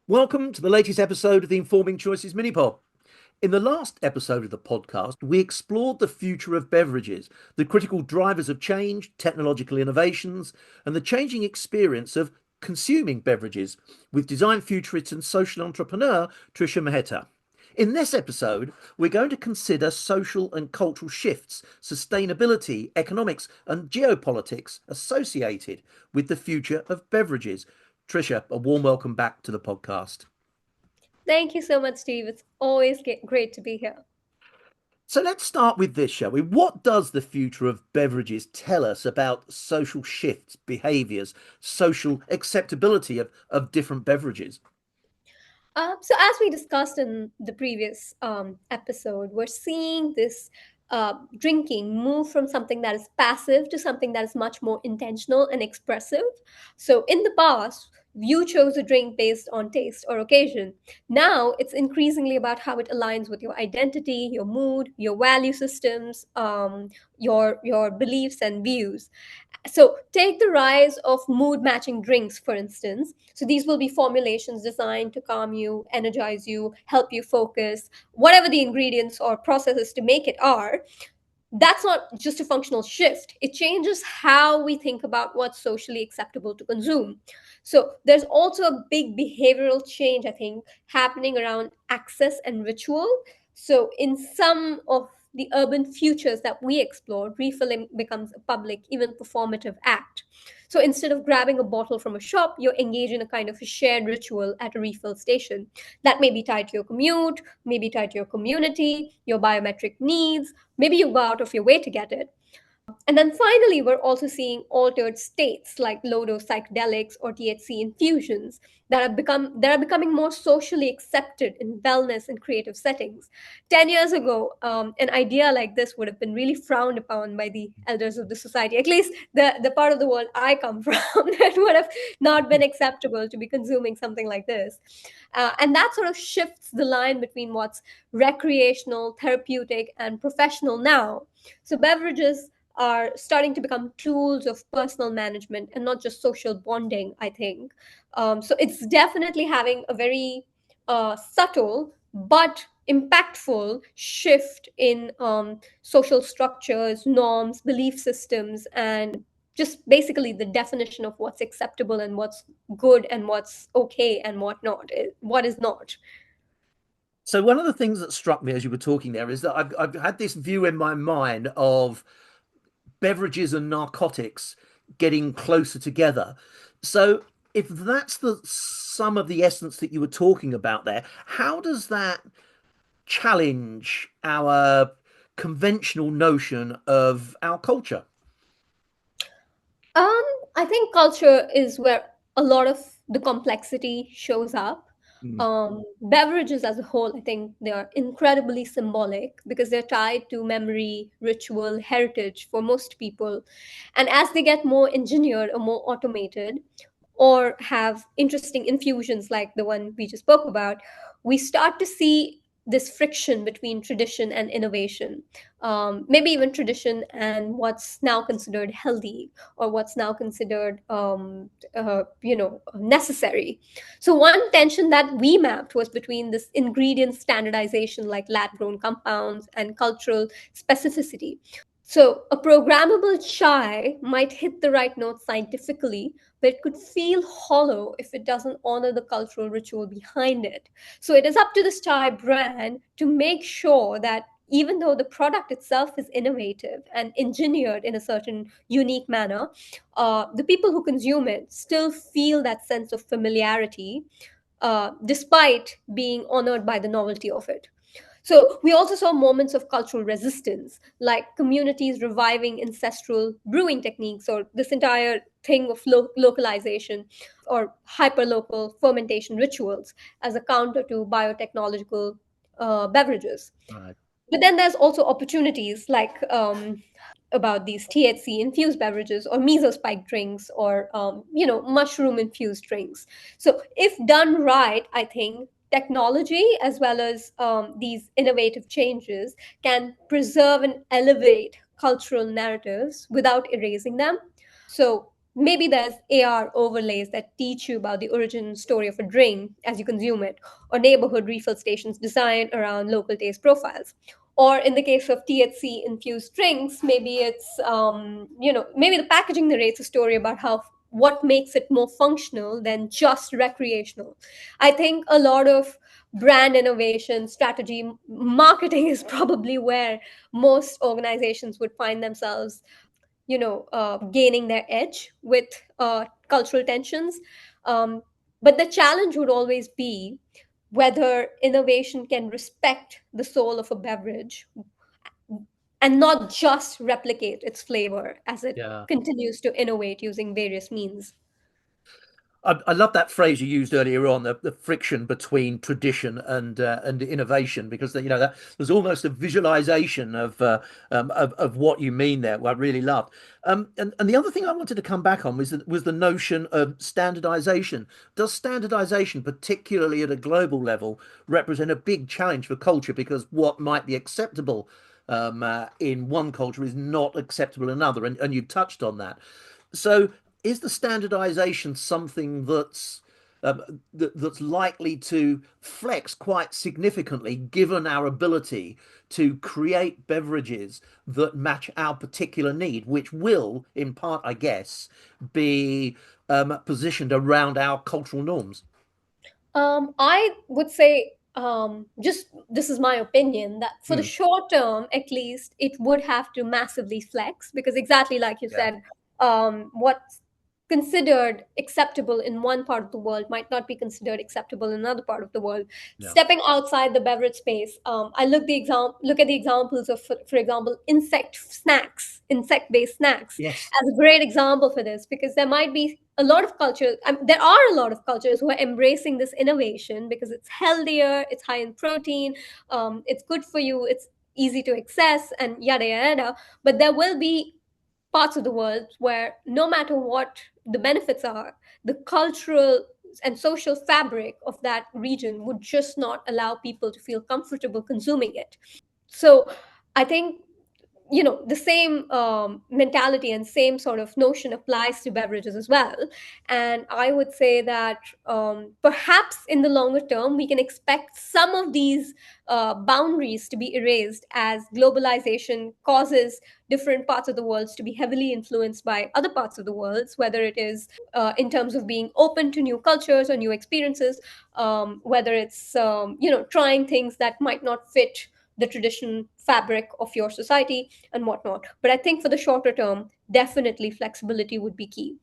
Welcome to the latest episode of the Informing Choices mini-pod. In the last episode of the podcast, we explored the future of beverages, the critical drivers of change, technological innovations, and the changing experience of consuming beverages with design futurist and social entrepreneur Trisha Mehta. In this episode, we're going to consider social and cultural shifts, sustainability, economics, and geopolitics associated with the future of beverages. Trisha, a warm welcome back to the podcast. Thank you so much, Steve. It's always great to be here. So let's start with this, shall we? What does the future of beverages tell us about social shifts, behaviours, social acceptability of different beverages? So, as we discussed in the previous episode, we're seeing this drinking move from something that is passive to something that is much more intentional and expressive. So, in the past, you chose a drink based on taste or occasion. Now, it's increasingly about how it aligns with your identity, your mood, your value systems, your beliefs and views. So, take the rise of mood matching drinks, for instance. So, these will be formulations designed to calm you, energize you, help you focus, whatever the ingredients or processes to make it are. That's not just a functional shift. It changes how we think about what's socially acceptable to consume. So, there's also a big behavioral change, I think, happening around access and ritual. So, in some of the urban futures that we explore, refilling becomes a public, even performative act. So instead of grabbing a bottle from a shop, you're engaged in a kind of a shared ritual at a refill station. That may be tied to your commute, maybe tied to your community, your biometric needs. Maybe you go out of your way to get it. And then finally, we're also seeing altered states like low dose psychedelics or THC infusions that are becoming more socially accepted in wellness and creative settings. 10 years ago, an idea like this would have been really frowned upon by the elders of the society. At least the part of the world I come from, it would have not been acceptable to be consuming something like this. And that sort of shifts the line between what's recreational, therapeutic, and professional now. So beverages are starting to become tools of personal management and not just social bonding, I think. So it's definitely having a very subtle but impactful shift in social structures, norms, belief systems, and just basically the definition of what's acceptable and what's good and what's okay and what is not. So one of the things that struck me as you were talking there is that I've had this view in my mind of beverages and narcotics getting closer together. So if that's the some of the essence that you were talking about there, how does that challenge our conventional notion of our culture? Um, I think culture is where a lot of the complexity shows up. Mm. Beverages as a whole, I think they are incredibly symbolic because they're tied to memory, ritual, heritage for most people. And as they get more engineered or more automated, or have interesting infusions like the one we just spoke about, we start to see this friction between tradition and innovation, maybe even tradition and what's now considered healthy or what's now considered necessary. So one tension that we mapped was between this ingredient standardization like lab grown compounds and cultural specificity. So a programmable chai might hit the right note scientifically, but it could feel hollow if it doesn't honor the cultural ritual behind it. So it is up to this chai brand to make sure that even though the product itself is innovative and engineered in a certain unique manner, the people who consume it still feel that sense of familiarity, despite being honored by the novelty of it. So we also saw moments of cultural resistance, like communities reviving ancestral brewing techniques or this entire thing of localization or hyperlocal fermentation rituals as a counter to biotechnological beverages. Right. But then there's also opportunities like about these THC infused beverages or mesospike drinks or mushroom infused drinks. So if done right, I think technology as well as these innovative changes can preserve and elevate cultural narratives without erasing them. So maybe there's AR overlays that teach you about the origin story of a drink as you consume it, or neighborhood refill stations designed around local taste profiles. Or in the case of THC infused drinks, maybe it's maybe the packaging narrates a story about how what makes it more functional than just recreational. I think a lot of brand innovation, strategy, marketing is probably where most organizations would find themselves, gaining their edge with cultural tensions. Um, but the challenge would always be whether innovation can respect the soul of a beverage and not just replicate its flavor as it Yeah. continues to innovate using various means. I love that phrase you used earlier on, the friction between tradition and innovation, because that there's almost a visualization of what you mean there. What I really loved. And the other thing I wanted to come back on was the notion of standardization. Does standardization, particularly at a global level, represent a big challenge for culture? Because what might be acceptable in one culture is not acceptable in another, and you touched on that. So is the standardization something that's likely to flex quite significantly given our ability to create beverages that match our particular need, which will, in part, I guess, be positioned around our cultural norms? I would say, just this is my opinion, that for the Hmm. short term, at least, it would have to massively flex because, exactly like you Yeah, said, what's considered acceptable in one part of the world might not be considered acceptable in another part of the world. yeah. Stepping outside the beverage space, I look at the examples of, for example, insect-based snacks, Yes. as a great example for this, because there might be a lot of cultures, there are a lot of cultures who are embracing this innovation because it's healthier, it's high in protein, it's good for you, it's easy to access, and yada yada. But there will be parts of the world where, no matter what the benefits are, the cultural and social fabric of that region would just not allow people to feel comfortable consuming it. So I think, the same mentality and same sort of notion applies to beverages as well. And I would say that, perhaps in the longer term we can expect some of these boundaries to be erased as globalization causes different parts of the world to be heavily influenced by other parts of the world, whether it is in terms of being open to new cultures or new experiences, whether it's trying things that might not fit the tradition fabric of your society and whatnot. But I think for the shorter term, definitely flexibility would be key.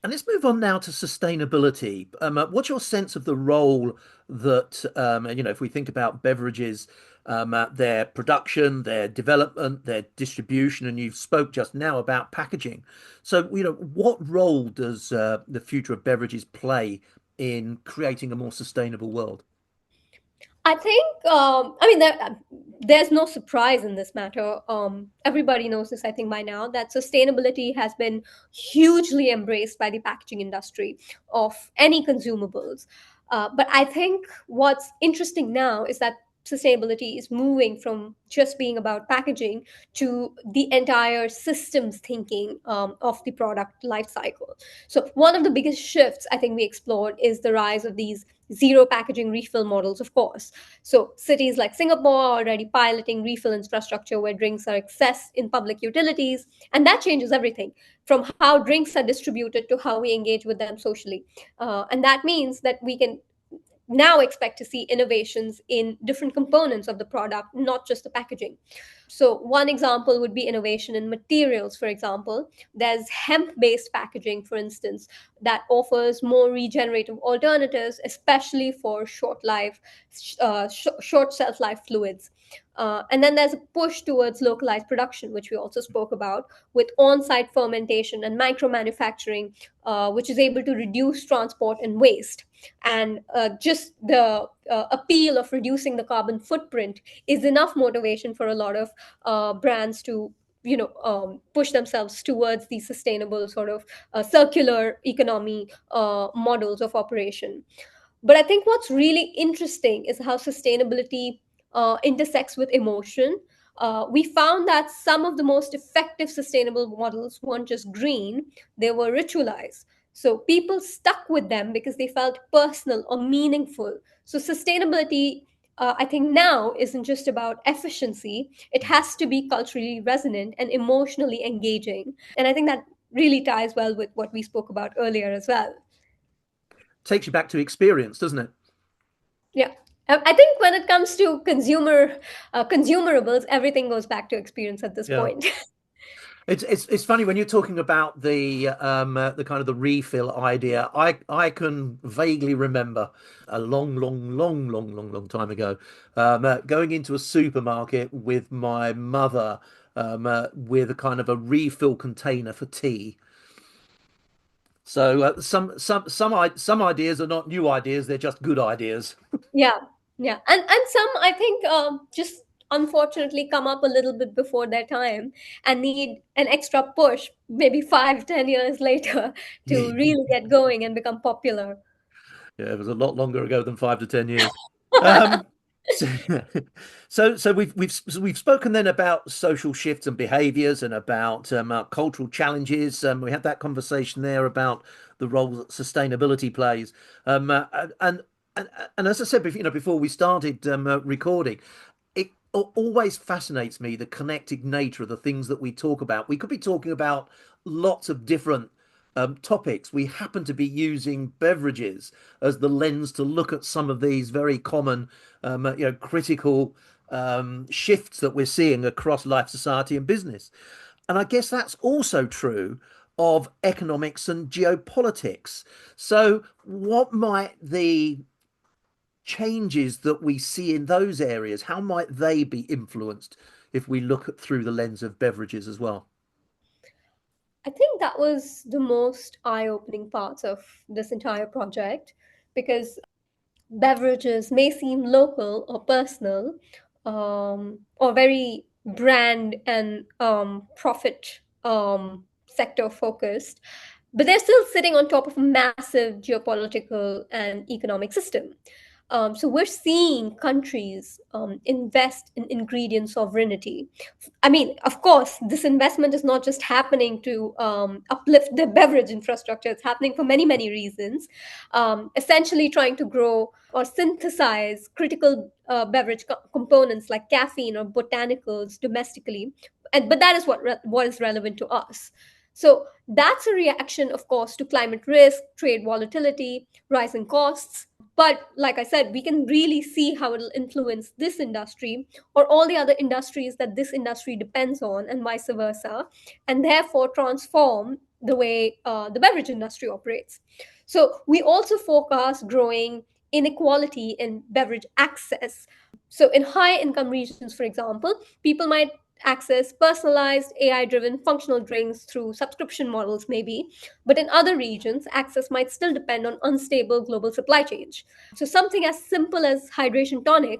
And let's move on now to sustainability. What's your sense of the role that, if we think about beverages, their production, their development, their distribution, and you spoke just now about packaging. So, what role does the future of beverages play in creating a more sustainable world? I think, there's no surprise in this matter. Everybody knows this, I think, by now, that sustainability has been hugely embraced by the packaging industry of any consumables. But I think what's interesting now is that sustainability is moving from just being about packaging to the entire systems thinking of the product life cycle. So, one of the biggest shifts I think we explored is the rise of these zero packaging refill models, of course. So cities like Singapore are already piloting refill infrastructure where drinks are accessed in public utilities, and that changes everything from how drinks are distributed to how we engage with them socially. And that means that we can now expect to see innovations in different components of the product, not just the packaging. So, one example would be innovation in materials, for example. There's hemp based packaging, for instance, that offers more regenerative alternatives, especially for short shelf life fluids. And then there's a push towards localized production, which we also spoke about, with on site fermentation and micro manufacturing, which is able to reduce transport and waste. And just the appeal of reducing the carbon footprint is enough motivation for a lot of brands to push themselves towards these sustainable sort of circular economy models of operation. But I think what's really interesting is how sustainability intersects with emotion. we found that some of the most effective sustainable models weren't just green, they were ritualized. So people stuck with them because they felt personal or meaningful. So sustainability, I think, now isn't just about efficiency, it has to be culturally resonant and emotionally engaging. And I think that really ties well with what we spoke about earlier as well. Takes you back to experience, doesn't it? Yeah. I think when it comes to consumerables, everything goes back to experience at this Yeah. point. It's funny when you're talking about the kind of the refill idea. I can vaguely remember a long time ago, going into a supermarket with my mother, with a kind of a refill container for tea. So some ideas are not new ideas; they're just good ideas. Yeah, yeah, and some I think just unfortunately come up a little bit before their time and need an extra push, maybe 5, 10 years later, to really get going and become popular. Yeah, it was a lot longer ago than 5 to 10 years. Um, so, so we've spoken then about social shifts and behaviours and about cultural challenges. We had that conversation there about the role that sustainability plays. Um, uh, and and as I said, before we started recording, it always fascinates me the connected nature of the things that we talk about. We could be talking about lots of different topics. We happen to be using beverages as the lens to look at some of these very common, critical shifts that we're seeing across life, society, and business. And I guess that's also true of economics and geopolitics. So, what might the changes that we see in those areas, how might they be influenced if we look at through the lens of beverages as well? I think that was the most eye-opening parts of this entire project because beverages may seem local or personal, or very brand and profit sector focused, but they're still sitting on top of a massive geopolitical and economic system. So we're seeing countries invest in ingredient sovereignty. I mean, of course, this investment is not just happening to uplift the beverage infrastructure. It's happening for many, many reasons. Essentially, trying to grow or synthesize critical beverage components like caffeine or botanicals domestically. But that is what is relevant to us. So that's a reaction, of course, to climate risk, trade volatility, rising costs. But like I said, we can really see how it'll influence this industry or all the other industries that this industry depends on, and vice versa, and therefore transform the way the beverage industry operates. So we also forecast growing inequality in beverage access. So in high income regions, for example, people might access personalized AI driven functional drinks through subscription models, maybe. But in other regions, access might still depend on unstable global supply chains. So something as simple as hydration tonic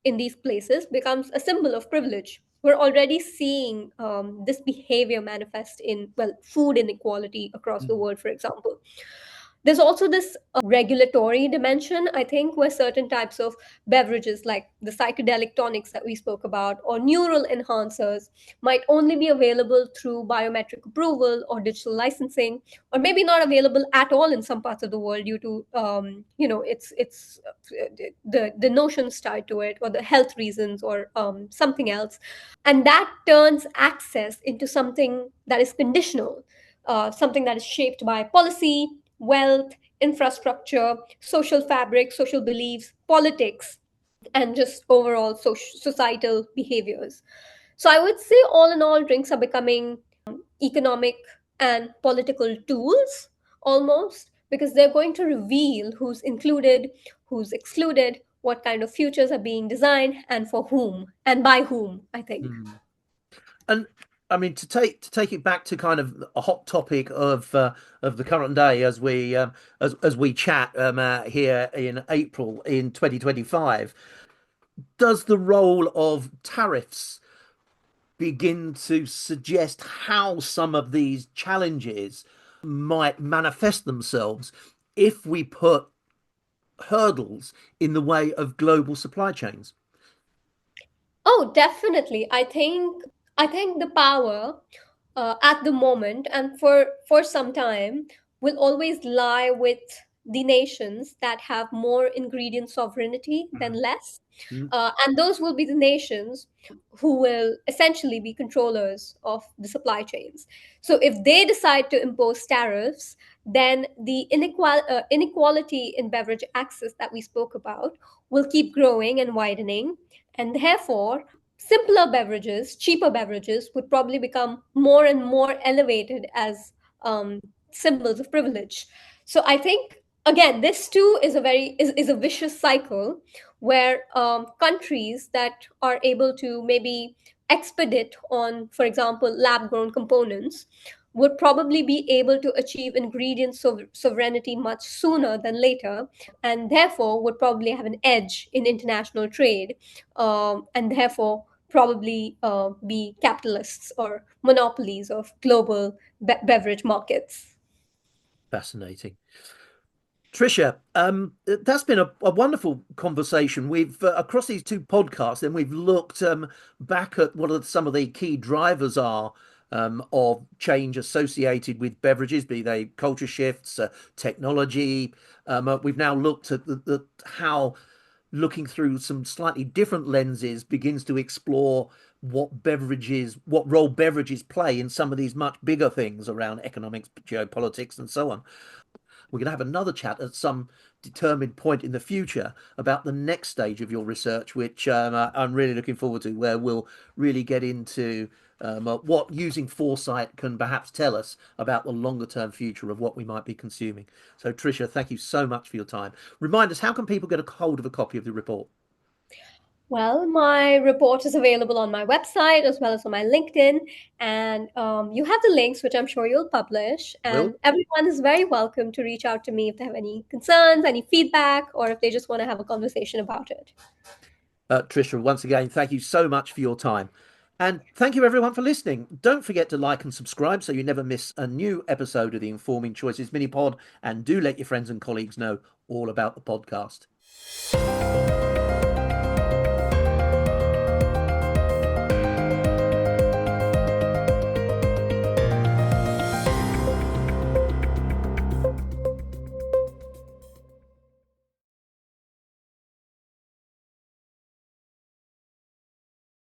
in these places becomes a symbol of privilege. We're already seeing this behavior manifest in, well, food inequality across the world, for example. There's also this regulatory dimension, I think, where certain types of beverages, like the psychedelic tonics that we spoke about, or neural enhancers, might only be available through biometric approval or digital licensing, or maybe not available at all in some parts of the world due to, it's the notions tied to it, or the health reasons, or something else, and that turns access into something that is conditional, something that is shaped by policy, wealth, infrastructure, social fabric, social beliefs, politics, and just overall societal behaviors. So I would say, all in all, drinks are becoming economic and political tools almost, because they're going to reveal who's included, who's excluded, what kind of futures are being designed, and for whom and by whom, I think. Mm. And I mean, to take it back to kind of a hot topic of the current day as we chat here in April in 2025, does the role of tariffs begin to suggest how some of these challenges might manifest themselves if we put hurdles in the way of global supply chains? Oh, definitely. I think the power at the moment and for some time will always lie with the nations that have more ingredient sovereignty than less. Mm. And those will be the nations who will essentially be controllers of the supply chains. So if they decide to impose tariffs, then the inequality in beverage access that we spoke about will keep growing and widening. And therefore, simpler beverages, cheaper beverages, would probably become more and more elevated as symbols of privilege. So I think again, this too is a vicious cycle where countries that are able to maybe expedite on, for example, lab grown components would probably be able to achieve ingredient sovereignty much sooner than later, and therefore would probably have an edge in international trade, and therefore probably be capitalists or monopolies of global beverage markets. Fascinating. Trisha, that's been a wonderful conversation. We've across these two podcasts, and we've looked back at what are some of the key drivers are of change associated with beverages, be they culture shifts, technology. We've now looked at how looking through some slightly different lenses begins to explore what role beverages play in some of these much bigger things around economics, geopolitics, and so on. We're going to have another chat at some determined point in the future about the next stage of your research, which I'm really looking forward to, where we'll really get into what using foresight can perhaps tell us about the longer term future of what we might be consuming. So, Tricia, thank you so much for your time. Remind us, how can people get a hold of a copy of the report? Well, my report is available on my website as well as on my LinkedIn, and you have the links, which I'm sure you'll publish. And Will? everyone is very welcome to reach out to me if they have any concerns, any feedback, or if they just want to have a conversation about it. Trisha, once again, thank you so much for your time. And thank you everyone for listening. Don't forget to like and subscribe so you never miss a new episode of the Informing Choices mini pod. And do let your friends and colleagues know all about the podcast.